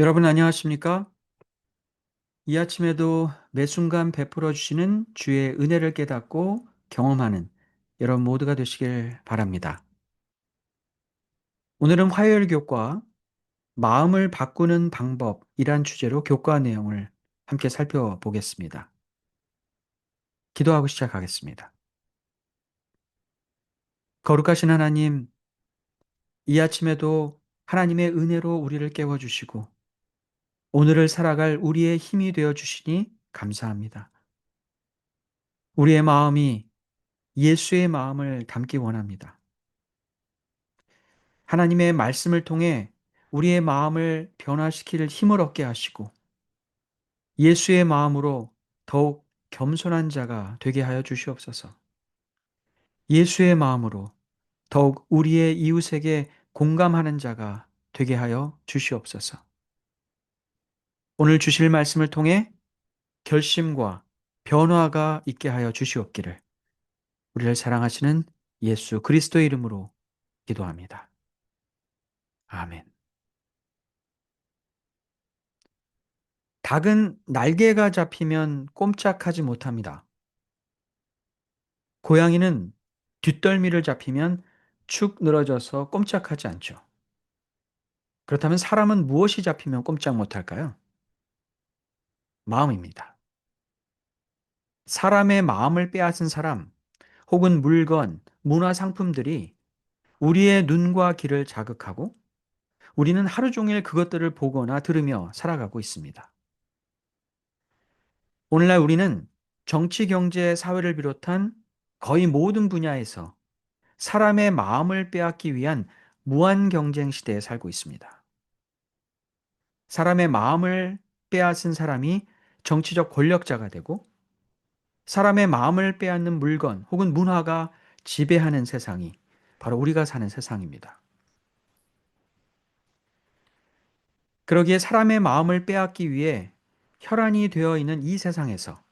여러분 안녕하십니까? 이 아침에도 매 순간 베풀어 주시는 주의 은혜를 깨닫고 경험하는 여러분 모두가 되시길 바랍니다. 오늘은 화요일 교과 마음을 바꾸는 방법이란 주제로 교과 내용을 함께 살펴보겠습니다. 기도하고 시작하겠습니다. 거룩하신 하나님, 이 아침에도 하나님의 은혜로 우리를 깨워주시고 오늘을 살아갈 우리의 힘이 되어 주시니 감사합니다. 우리의 마음이 예수의 마음을 담기 원합니다. 하나님의 말씀을 통해 우리의 마음을 변화시킬 힘을 얻게 하시고 예수의 마음으로 더욱 겸손한 자가 되게 하여 주시옵소서. 예수의 마음으로 더욱 우리의 이웃에게 공감하는 자가 되게 하여 주시옵소서. 오늘 주실 말씀을 통해 결심과 변화가 있게 하여 주시옵기를 우리를 사랑하시는 예수 그리스도의 이름으로 기도합니다. 아멘. 닭은 날개가 잡히면 꼼짝하지 못합니다. 고양이는 뒷덜미를 잡히면 축 늘어져서 꼼짝하지 않죠. 그렇다면 사람은 무엇이 잡히면 꼼짝 못할까요? 마음입니다. 사람의 마음을 빼앗은 사람 혹은 물건, 문화 상품들이 우리의 눈과 귀를 자극하고 우리는 하루 종일 그것들을 보거나 들으며 살아가고 있습니다. 오늘날 우리는 정치, 경제, 사회를 비롯한 거의 모든 분야에서 사람의 마음을 빼앗기 위한 무한 경쟁 시대에 살고 있습니다. 사람의 마음을 빼앗은 사람이 정치적 권력자가 되고 사람의 마음을 빼앗는 물건 혹은 문화가 지배하는 세상이 바로 우리가 사는 세상입니다. 그러기에 사람의 마음을 빼앗기 위해 혈안이 되어 있는 이 세상에서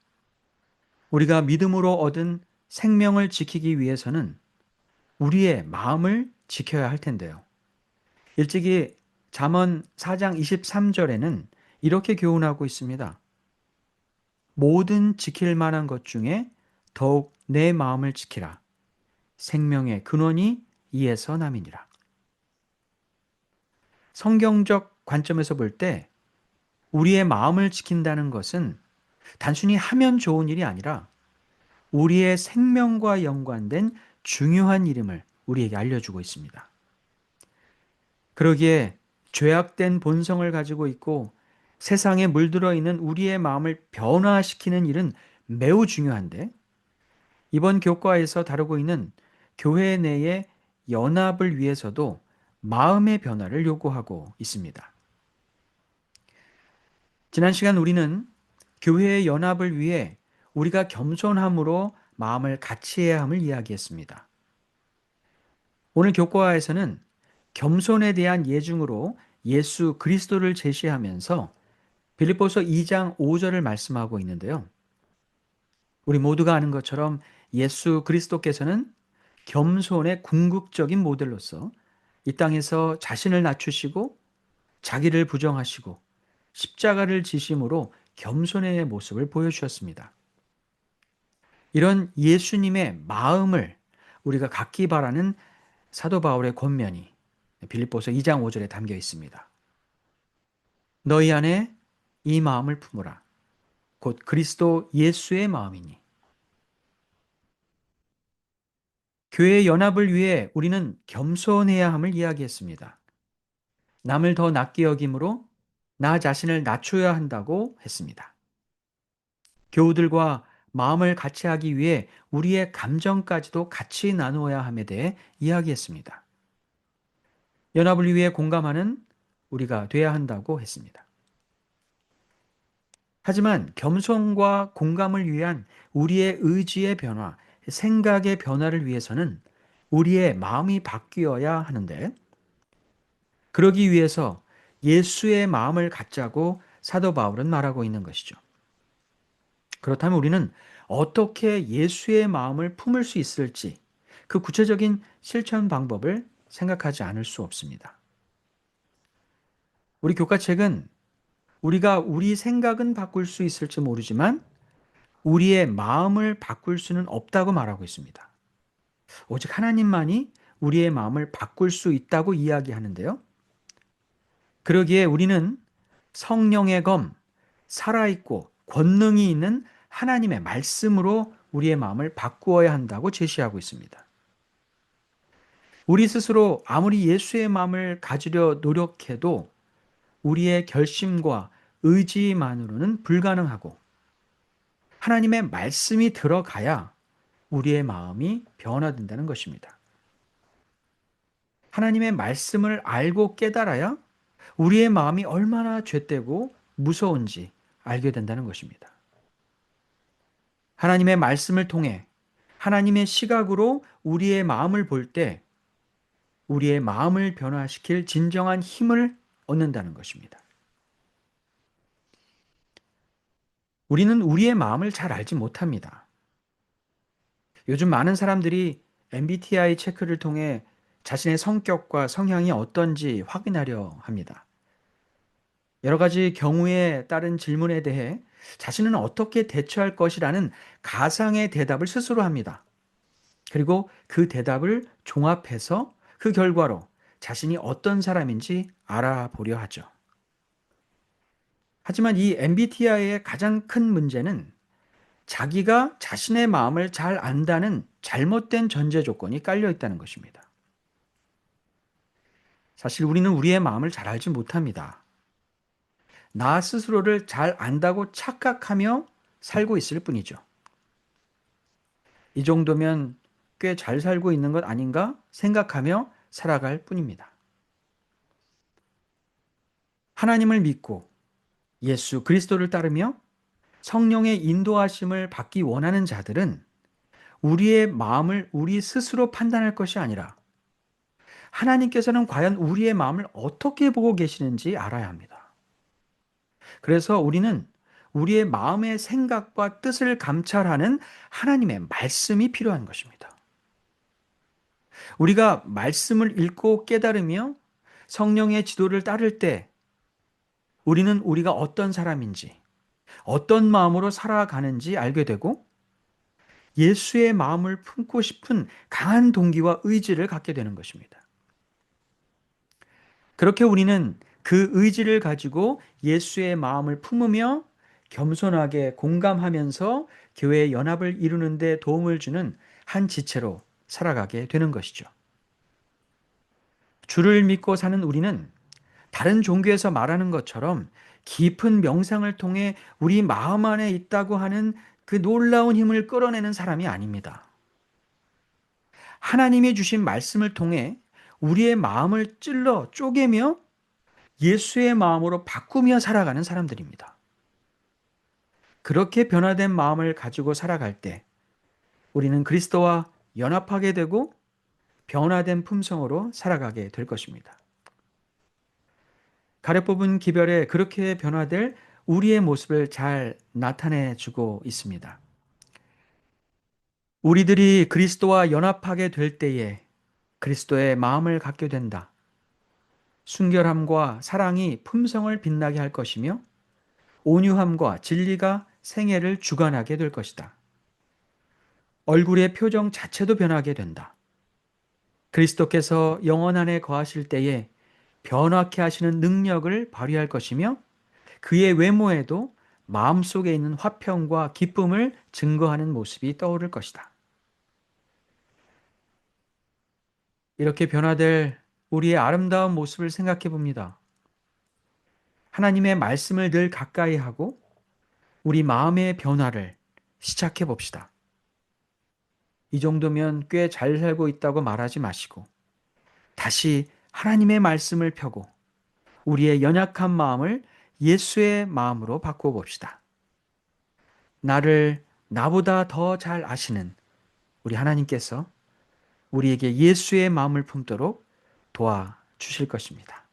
우리가 믿음으로 얻은 생명을 지키기 위해서는 우리의 마음을 지켜야 할 텐데요. 일찍이 잠언 4장 23절에는 이렇게 교훈하고 있습니다. 모든 지킬 만한 것 중에 더욱 내 마음을 지키라. 생명의 근원이 이에서 남이니라. 성경적 관점에서 볼 때 우리의 마음을 지킨다는 것은 단순히 하면 좋은 일이 아니라 우리의 생명과 연관된 중요한 일임을 우리에게 알려주고 있습니다. 그러기에 죄악된 본성을 가지고 있고 세상에 물들어 있는 우리의 마음을 변화시키는 일은 매우 중요한데 이번 교과에서 다루고 있는 교회 내의 연합을 위해서도 마음의 변화를 요구하고 있습니다. 지난 시간 우리는 교회의 연합을 위해 우리가 겸손함으로 마음을 같이해야 함을 이야기했습니다. 오늘 교과에서는 겸손에 대한 예증으로 예수 그리스도를 제시하면서 빌립보서 2장 5절을 말씀하고 있는데요. 우리 모두가 아는 것처럼 예수 그리스도께서는 겸손의 궁극적인 모델로서 이 땅에서 자신을 낮추시고 자기를 부정하시고 십자가를 지심으로 겸손의 모습을 보여주셨습니다. 이런 예수님의 마음을 우리가 갖기 바라는 사도 바울의 권면이 빌립보서 2장 5절에 담겨 있습니다. 너희 안에 이 마음을 품으라. 곧 그리스도 예수의 마음이니. 교회의 연합을 위해 우리는 겸손해야 함을 이야기했습니다. 남을 더 낮게 여김으로 나 자신을 낮춰야 한다고 했습니다. 교우들과 마음을 같이 하기 위해 우리의 감정까지도 같이 나누어야 함에 대해 이야기했습니다. 연합을 위해 공감하는 우리가 돼야 한다고 했습니다. 하지만 겸손과 공감을 위한 우리의 의지의 변화, 생각의 변화를 위해서는 우리의 마음이 바뀌어야 하는데 그러기 위해서 예수의 마음을 갖자고 사도 바울은 말하고 있는 것이죠. 그렇다면 우리는 어떻게 예수의 마음을 품을 수 있을지 그 구체적인 실천 방법을 생각하지 않을 수 없습니다. 우리 교과책은 우리가 우리 생각은 바꿀 수 있을지 모르지만 우리의 마음을 바꿀 수는 없다고 말하고 있습니다. 오직 하나님만이 우리의 마음을 바꿀 수 있다고 이야기하는데요. 그러기에 우리는 성령의 검, 살아있고 권능이 있는 하나님의 말씀으로 우리의 마음을 바꾸어야 한다고 제시하고 있습니다. 우리 스스로 아무리 예수의 마음을 가지려 노력해도 우리의 결심과 의지만으로는 불가능하고 하나님의 말씀이 들어가야 우리의 마음이 변화된다는 것입니다. 하나님의 말씀을 알고 깨달아야 우리의 마음이 얼마나 죄되고 무서운지 알게 된다는 것입니다. 하나님의 말씀을 통해 하나님의 시각으로 우리의 마음을 볼 때 우리의 마음을 변화시킬 진정한 힘을 얻는다는 것입니다. 우리는 우리의 마음을 잘 알지 못합니다. 요즘 많은 사람들이 MBTI 체크를 통해 자신의 성격과 성향이 어떤지 확인하려 합니다. 여러 가지 경우에 따른 질문에 대해 자신은 어떻게 대처할 것이라는 가상의 대답을 스스로 합니다. 그리고 그 대답을 종합해서 그 결과로 자신이 어떤 사람인지 알아보려 하죠. 하지만 이 MBTI의 가장 큰 문제는 자기가 자신의 마음을 잘 안다는 잘못된 전제 조건이 깔려 있다는 것입니다. 사실 우리는 우리의 마음을 잘 알지 못합니다. 나 스스로를 잘 안다고 착각하며 살고 있을 뿐이죠. 이 정도면 꽤 잘 살고 있는 것 아닌가 생각하며 살아갈 뿐입니다. 하나님을 믿고 예수 그리스도를 따르며 성령의 인도하심을 받기 원하는 자들은 우리의 마음을 우리 스스로 판단할 것이 아니라 하나님께서는 과연 우리의 마음을 어떻게 보고 계시는지 알아야 합니다. 그래서 우리는 우리의 마음의 생각과 뜻을 감찰하는 하나님의 말씀이 필요한 것입니다. 우리가 말씀을 읽고 깨달으며 성령의 지도를 따를 때 우리는 우리가 어떤 사람인지, 어떤 마음으로 살아가는지 알게 되고 예수의 마음을 품고 싶은 강한 동기와 의지를 갖게 되는 것입니다. 그렇게 우리는 그 의지를 가지고 예수의 마음을 품으며 겸손하게 공감하면서 교회의 연합을 이루는 데 도움을 주는 한 지체로 살아가게 되는 것이죠. 주를 믿고 사는 우리는 다른 종교에서 말하는 것처럼 깊은 명상을 통해 우리 마음 안에 있다고 하는 그 놀라운 힘을 끌어내는 사람이 아닙니다. 하나님이 주신 말씀을 통해 우리의 마음을 찔러 쪼개며 예수의 마음으로 바꾸며 살아가는 사람들입니다. 그렇게 변화된 마음을 가지고 살아갈 때 우리는 그리스도와 연합하게 되고 변화된 품성으로 살아가게 될 것입니다. 가래 뽑은 기별에 그렇게 변화될 우리의 모습을 잘 나타내 주고 있습니다. 우리들이 그리스도와 연합하게 될 때에 그리스도의 마음을 갖게 된다. 순결함과 사랑이 품성을 빛나게 할 것이며 온유함과 진리가 생애를 주관하게 될 것이다. 얼굴의 표정 자체도 변하게 된다. 그리스도께서 영혼 안에 거하실 때에 변화케 하시는 능력을 발휘할 것이며 그의 외모에도 마음속에 있는 화평과 기쁨을 증거하는 모습이 떠오를 것이다. 이렇게 변화될 우리의 아름다운 모습을 생각해 봅니다. 하나님의 말씀을 늘 가까이 하고 우리 마음의 변화를 시작해 봅시다. 이 정도면 꽤 잘 살고 있다고 말하지 마시고 다시 하나님의 말씀을 펴고 우리의 연약한 마음을 예수의 마음으로 바꾸어 봅시다. 나를 나보다 더 잘 아시는 우리 하나님께서 우리에게 예수의 마음을 품도록 도와주실 것입니다.